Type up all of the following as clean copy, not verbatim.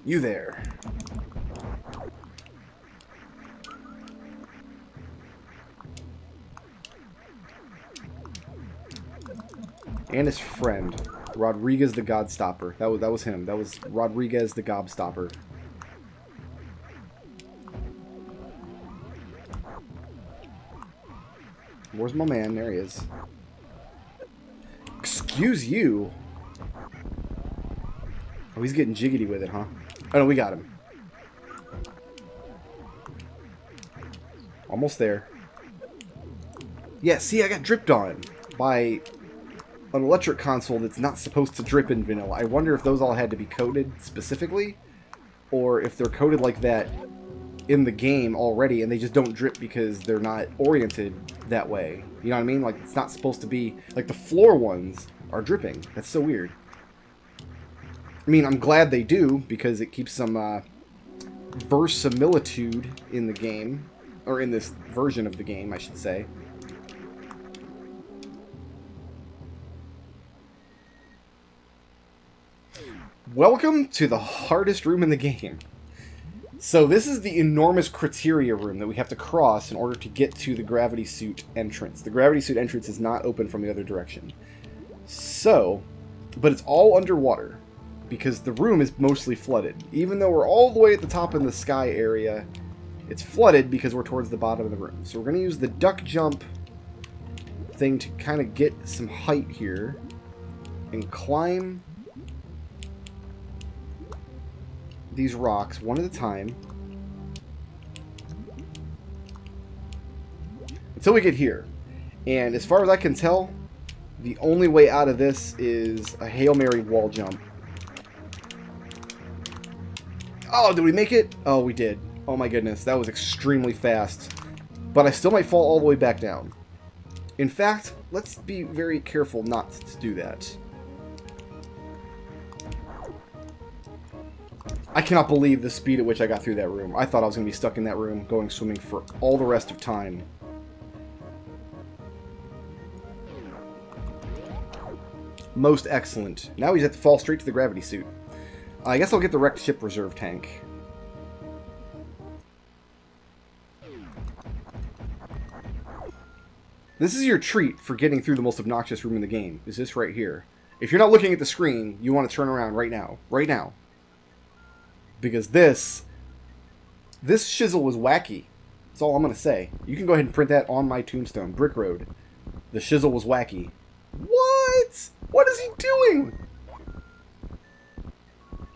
You there. And his friend, Rodriguez the Godstopper. That was him. That was Rodriguez the Gobstopper. Where's my man? There he is. Excuse you. Oh, he's getting jiggity with it, huh? Oh, no, we got him. Almost there. Yeah, see, I got dripped on by an electric console that's not supposed to drip in vanilla. I wonder if those all had to be coded specifically, or if they're coded like that in the game already and they just don't drip because they're not oriented that way. You know what I mean? Like, it's not supposed to be... Like, the floor ones are dripping. That's so weird. I mean, I'm glad they do, because it keeps some versimilitude in the game. Or in this version of the game, I should say. Welcome to the hardest room in the game. So this is the enormous criteria room that we have to cross in order to get to the gravity suit entrance. The gravity suit entrance is not open from the other direction. So, but it's all underwater because the room is mostly flooded. Even though we're all the way at the top in the sky area, it's flooded because we're towards the bottom of the room. So we're going to use the duck jump thing to kind of get some height here and climb these rocks one at a time until we get here. And as far as I can tell, the only way out of this is a Hail Mary wall jump. Oh, did we make it? Oh, we did. Oh my goodness, that was extremely fast. But I still might fall all the way back down. In fact, let's be very careful not to do that. I cannot believe the speed at which I got through that room. I thought I was going to be stuck in that room going swimming for all the rest of time. Most excellent. Now we just have to fall straight to the gravity suit. I guess I'll get the wrecked ship reserve tank. This is your treat for getting through the most obnoxious room in the game. Is this right here. If you're not looking at the screen, you want to turn around right now. Right now. Because this shizzle was wacky. That's all I'm going to say. You can go ahead and print that on my tombstone. Brickroad. The shizzle was wacky. What? What is he doing?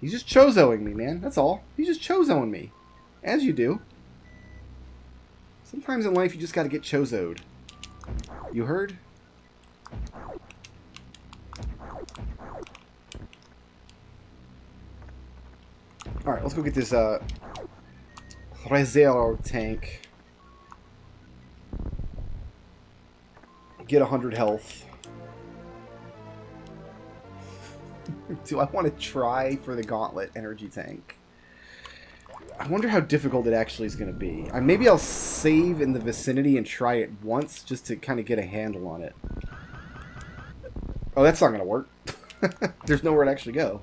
He's just chozoing me, man. That's all. He's just chozoing me. As you do. Sometimes in life you just got to get chozoed. You heard? Alright, let's go get this reserve tank. Get 100 health. Do I want to try for the Gauntlet energy tank? I wonder how difficult it actually is going to be. Maybe I'll save in the vicinity and try it once just to kind of get a handle on it. Oh, that's not going to work. There's nowhere to actually go.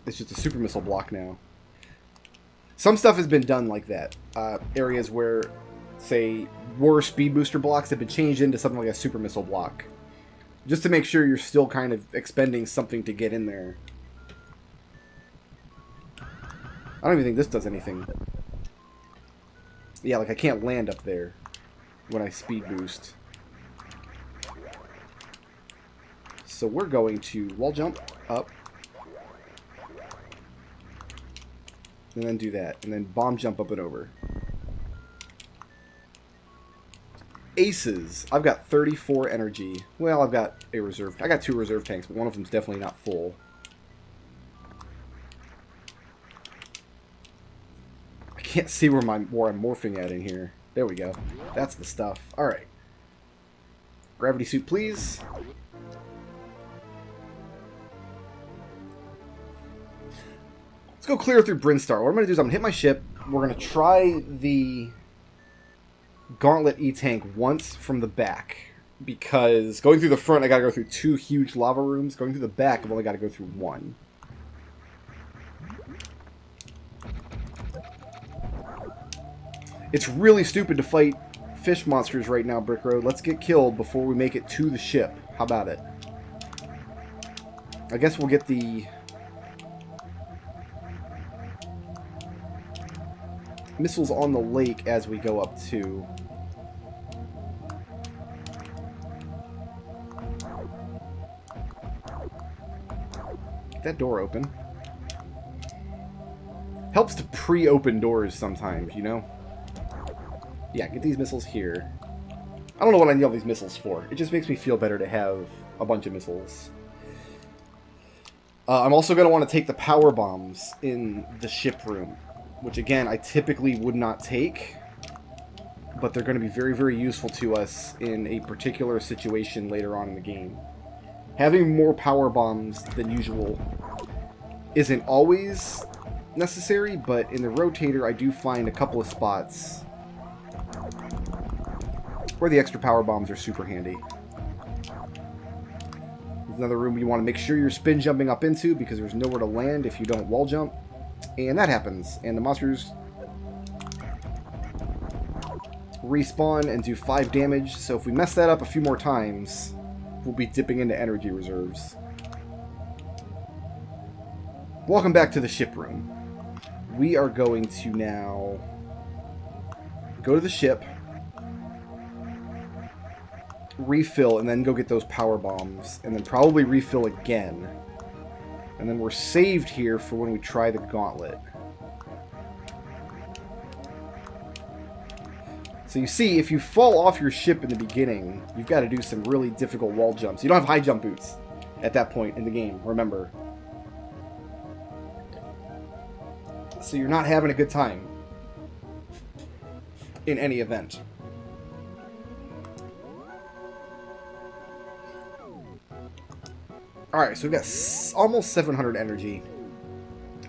It's just a super missile block now. Some stuff has been done like that. Areas where, say, were speed booster blocks have been changed into something like a super missile block. Just to make sure you're still kind of expending something to get in there. I don't even think this does anything. Yeah, like I can't land up there when I speed boost. So we're going to wall jump up. And then do that. And then bomb jump up and over. Aces. I've got 34 energy. Well, I've got a reserve. I got 2 reserve tanks, but one of them's definitely not full. I can't see where I'm morphing at in here. There we go. That's the stuff. Alright. Gravity suit, please. Let's go clear through Brinstar. What I'm going to do is I'm going to hit my ship. We're going to try the Gauntlet E-Tank once from the back. Because going through the front, I got to go through 2 huge lava rooms. Going through the back, I've only got to go through 1. It's really stupid to fight fish monsters right now, Brickroad. Let's get killed before we make it to the ship. How about it? I guess we'll get the missiles on the lake as we go up too. Get that door open. Helps to pre-open doors sometimes, you know? Yeah, get these missiles here. I don't know what I need all these missiles for. It just makes me feel better to have a bunch of missiles. I'm also going to want to take the power bombs in the ship room, which again, I typically would not take, but they're going to be very, very useful to us in a particular situation later on in the game. Having more power bombs than usual isn't always necessary, but in the rotator I do find a couple of spots where the extra power bombs are super handy. There's another room you want to make sure you're spin jumping up into because there's nowhere to land if you don't wall jump. And that happens. And the monsters respawn and do 5 damage. So if we mess that up a few more times, we'll be dipping into energy reserves. Welcome back to the ship room. We are going to now go to the ship, refill, and then go get those power bombs, and then probably refill again. And then we're saved here for when we try the Gauntlet. So you see, if you fall off your ship in the beginning, you've got to do some really difficult wall jumps. You don't have high jump boots at that point in the game, remember. So you're not having a good time in any event. Alright, so we've got almost 700 energy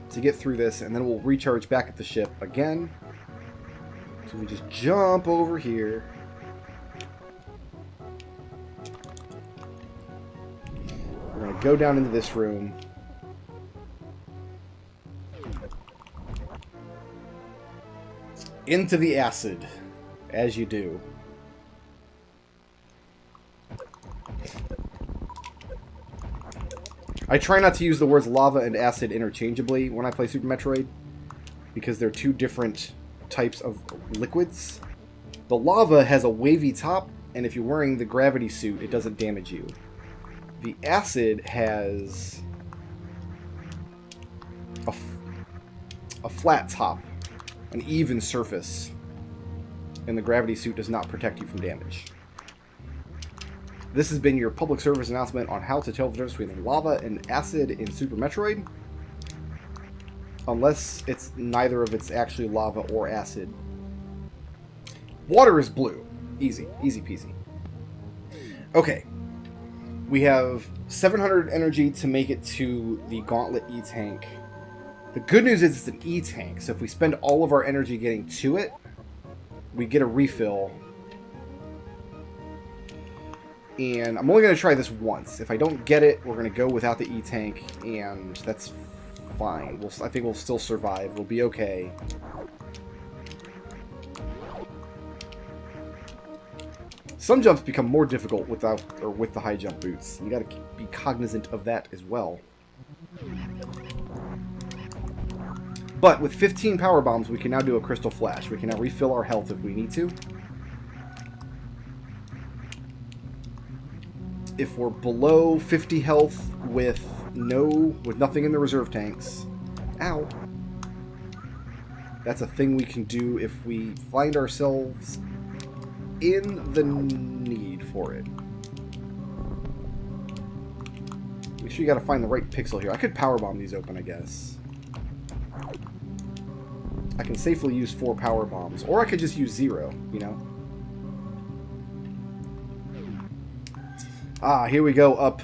to get through this, and then we'll recharge back at the ship again. So we just jump over here. We're going to go down into this room. Into the acid, as you do. I try not to use the words lava and acid interchangeably when I play Super Metroid, because they're two different types of liquids. The lava has a wavy top, and if you're wearing the gravity suit, it doesn't damage you. The acid has a flat top, an even surface, and the gravity suit does not protect you from damage. This has been your public service announcement on how to tell the difference between lava and acid in Super Metroid. Unless it's neither of it's actually lava or acid. Water is blue. Easy. Easy peasy. Okay. We have 700 energy to make it to the Gauntlet E-Tank. The good news is it's an E-Tank, so if we spend all of our energy getting to it, we get a refill. And I'm only going to try this once. If I don't get it, we're going to go without the E-Tank, and that's fine. I think we'll still survive. We'll be okay. Some jumps become more difficult with the high jump boots. You got to be cognizant of that as well. But with 15 power bombs, we can now do a crystal flash. We can now refill our health if we need to. If we're below 50 health with nothing in the reserve tanks, ow, that's a thing we can do if we find ourselves in the need for it. Make sure you gotta find the right pixel here. I could power bomb these open, I guess. I can safely use 4 power bombs, or I could just use 0, you know. Ah, here we go up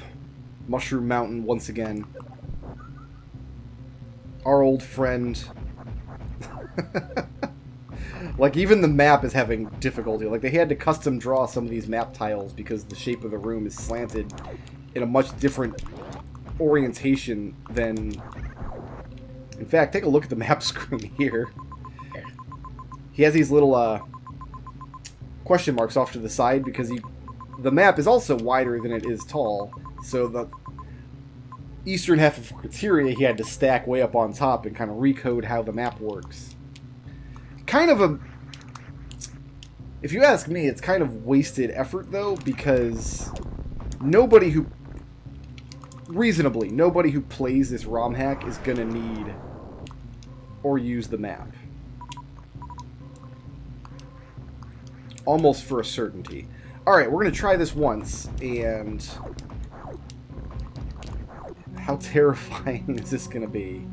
Mushroom Mountain once again. Our old friend. Like, even the map is having difficulty. Like, they had to custom draw some of these map tiles because the shape of the room is slanted in a much different orientation than... In fact, take a look at the map screen here. He has these little question marks off to the side because the map is also wider than it is tall. So the eastern half of Criteria he had to stack way up on top and kind of recode how the map works. Kind of a... If you ask me, it's kind of wasted effort, though, because nobody who plays this ROM hack is going to need or use the map. Almost for a certainty. Alright, we're going to try this once, and... How terrifying is this going to be?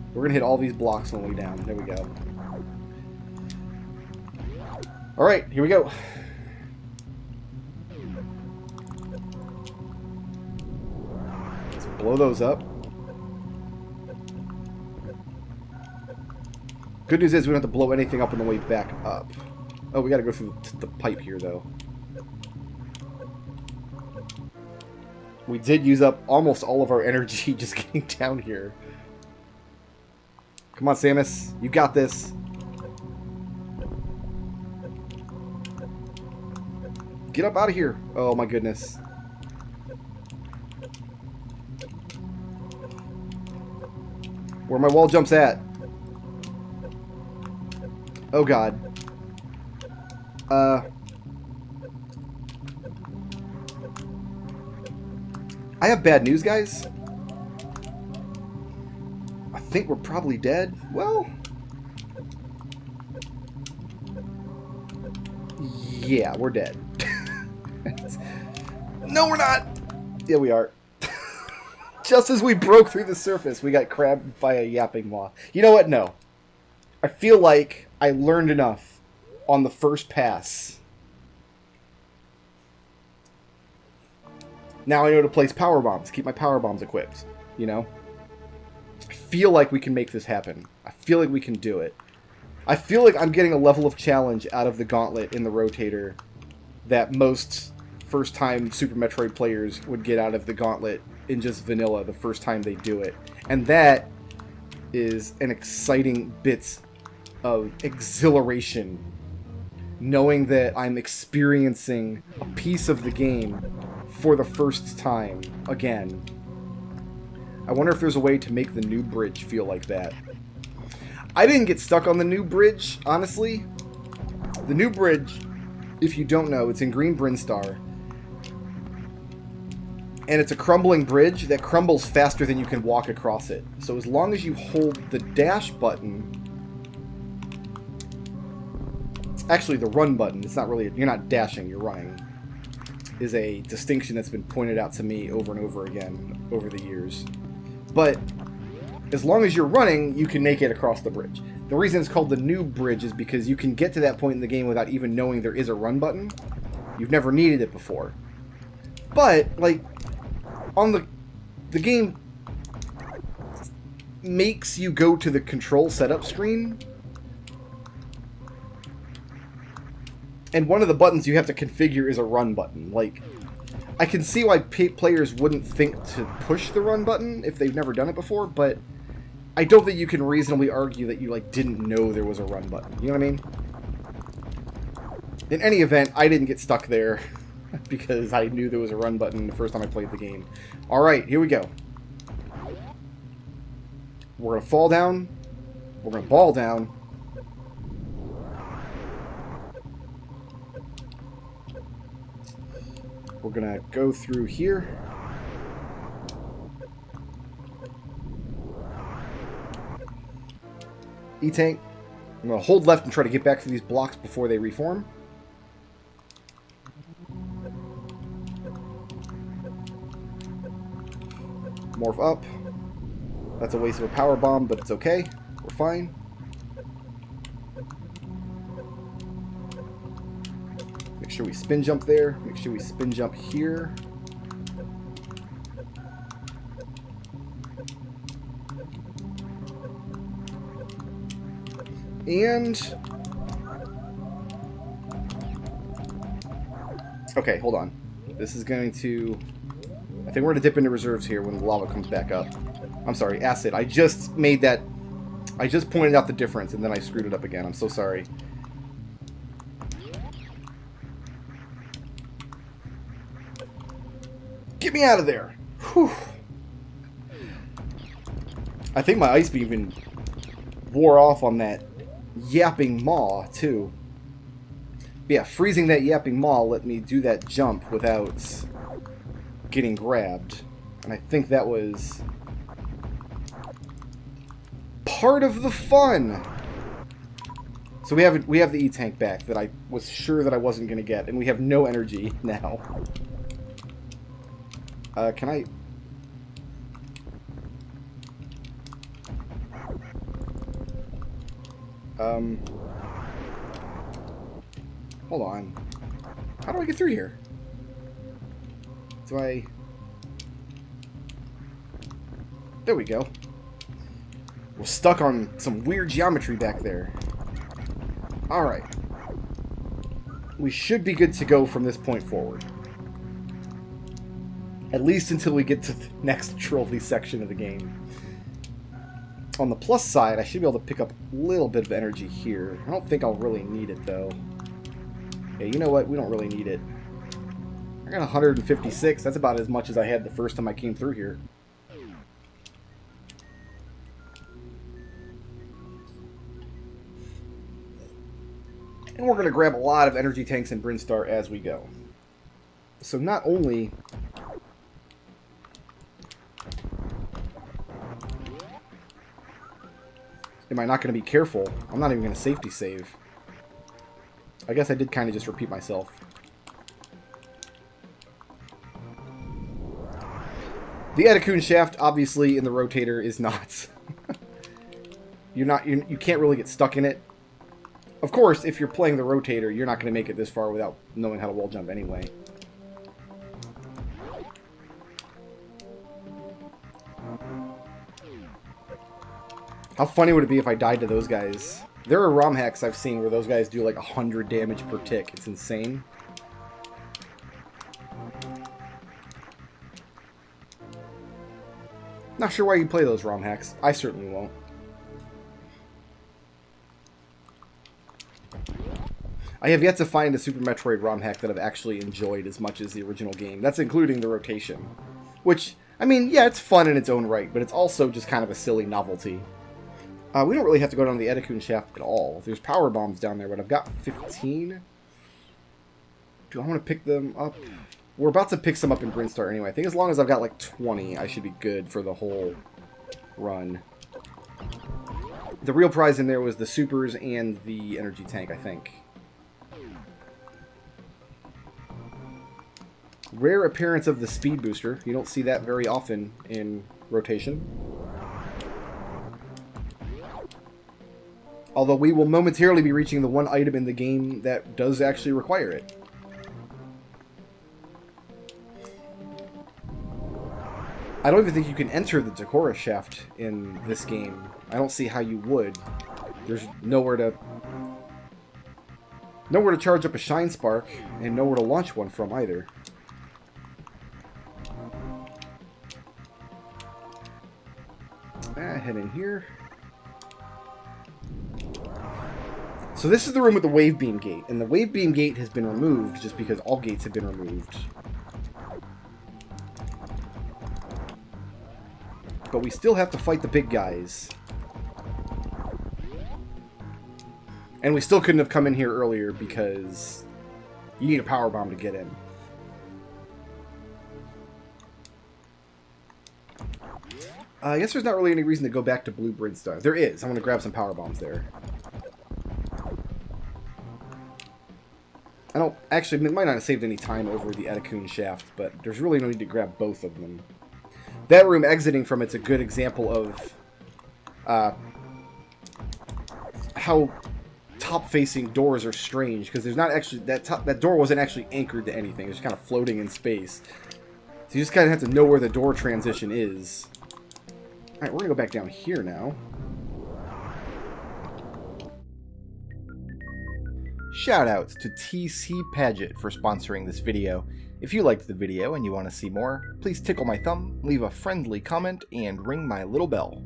We're going to hit all these blocks on the way down. There we go. Alright, here we go. Let's blow those up. Good news is we don't have to blow anything up on the way back up. Oh, we gotta go through the pipe here, though. We did use up almost all of our energy just getting down here. Come on, Samus. You got this. Get up out of here. Oh, my goodness. Where my wall jumps at? Oh, God. I have bad news, guys. I think we're probably dead. Well... Yeah, we're dead. No, we're not! Yeah, we are. Just as we broke through the surface, we got crabbed by a yapping maw. You know what? No. I feel like I learned enough on the first pass. Now I know to place power bombs. Keep my power bombs equipped. You know? I feel like we can make this happen. I feel like we can do it. I feel like I'm getting a level of challenge out of the Gauntlet in the rotator that most first-time Super Metroid players would get out of the Gauntlet in just vanilla the first time they do it. And that is an exciting bit of exhilaration, knowing that I'm experiencing a piece of the game for the first time again. I wonder if there's a way to make the new bridge feel like that. I didn't get stuck on the new bridge, honestly. The new bridge, if you don't know, it's in Green Brinstar. And it's a crumbling bridge that crumbles faster than you can walk across it. So as long as you hold the dash button... Actually, the run button, it's not really... You're not dashing, you're running. Is a distinction that's been pointed out to me over and over again over the years. But as long as you're running, you can make it across the bridge. The reason it's called the new bridge is because you can get to that point in the game without even knowing there is a run button. You've never needed it before. But, like... On the game makes you go to the control setup screen, and one of the buttons you have to configure is a run button. Like, I can see why players wouldn't think to push the run button if they've never done it before, but I don't think you can reasonably argue that you didn't know there was a run button. You know what I mean? In any event, I didn't get stuck there. Because I knew there was a run button the first time I played the game. Alright, here we go. We're going to fall down. We're going to ball down. We're going to go through here. E-tank. I'm going to hold left and try to get back through these blocks before they reform. Morph up. That's a waste of a power bomb, but it's okay. We're fine. Make sure we spin jump there. Make sure we spin jump here. And... okay, hold on. This is going to... I think we're going to dip into reserves here when the lava comes back up. I'm sorry, acid. I just made that... I just pointed out the difference, and then I screwed it up again. I'm so sorry. Get me out of there! Whew. I think my ice beam even wore off on that yapping maw, too. But yeah, freezing that yapping maw let me do that jump without getting grabbed. And I think that was part of the fun! So we have the E-Tank back that I was sure that I wasn't going to get, and we have no energy now. Can I... Hold on. How do I get through here? Do I... There we go. We're stuck on some weird geometry back there. Alright. We should be good to go from this point forward. At least until we get to the next trophy section of the game. On the plus side, I should be able to pick up a little bit of energy here. I don't think I'll really need it, though. Yeah, you know what? We don't really need it. I got 156. That's about as much as I had the first time I came through here. And we're going to grab a lot of energy tanks and Brinstar as we go. So not only... am I not going to be careful, I'm not even going to safety save. I guess I did kind of just repeat myself. The Edakun shaft, obviously, in the rotator is not... you can't really get stuck in it. Of course, if you're playing the rotator, you're not going to make it this far without knowing how to wall jump anyway. How funny would it be if I died to those guys? There are ROM hacks I've seen where those guys do like 100 damage per tick. It's insane. Not sure why you play those ROM hacks. I certainly won't. I have yet to find a Super Metroid ROM hack that I've actually enjoyed as much as the original game. That's including the rotation. Which, I mean, yeah, it's fun in its own right, but it's also just kind of a silly novelty. We don't really have to go down the Edakun shaft at all. There's power bombs down there, but I've got 15. Do I want to pick them up? We're about to pick some up in Brinstar anyway. I think as long as I've got like 20, I should be good for the whole run. The real prize in there was the supers and the energy tank, I think. Rare appearance of the speed booster. You don't see that very often in rotation. Although we will momentarily be reaching the one item in the game that does actually require it. I don't even think you can enter the Decora shaft in this game. I don't see how you would. There's nowhere to charge up a Shine Spark, and nowhere to launch one from either. Head in here. So this is the room with the wave beam gate, and the wave beam gate has been removed just because all gates have been removed. But we still have to fight the big guys. And we still couldn't have come in here earlier because you need a power bomb to get in. I guess there's not really any reason to go back to Blue Brinstar. There is. I'm going to grab some power bombs there. I don't... Actually, it might not have saved any time over the Edakun shaft, but there's really no need to grab both of them. That room exiting from it's a good example of how top-facing doors are strange, because there's not actually... That door wasn't actually anchored to anything. It was just kind of floating in space. So you just kind of have to know where the door transition is. Alright, we're going to go back down here now. Shoutouts to TC Paget for sponsoring this video. If you liked the video and you want to see more, please tickle my thumb, leave a friendly comment, and ring my little bell.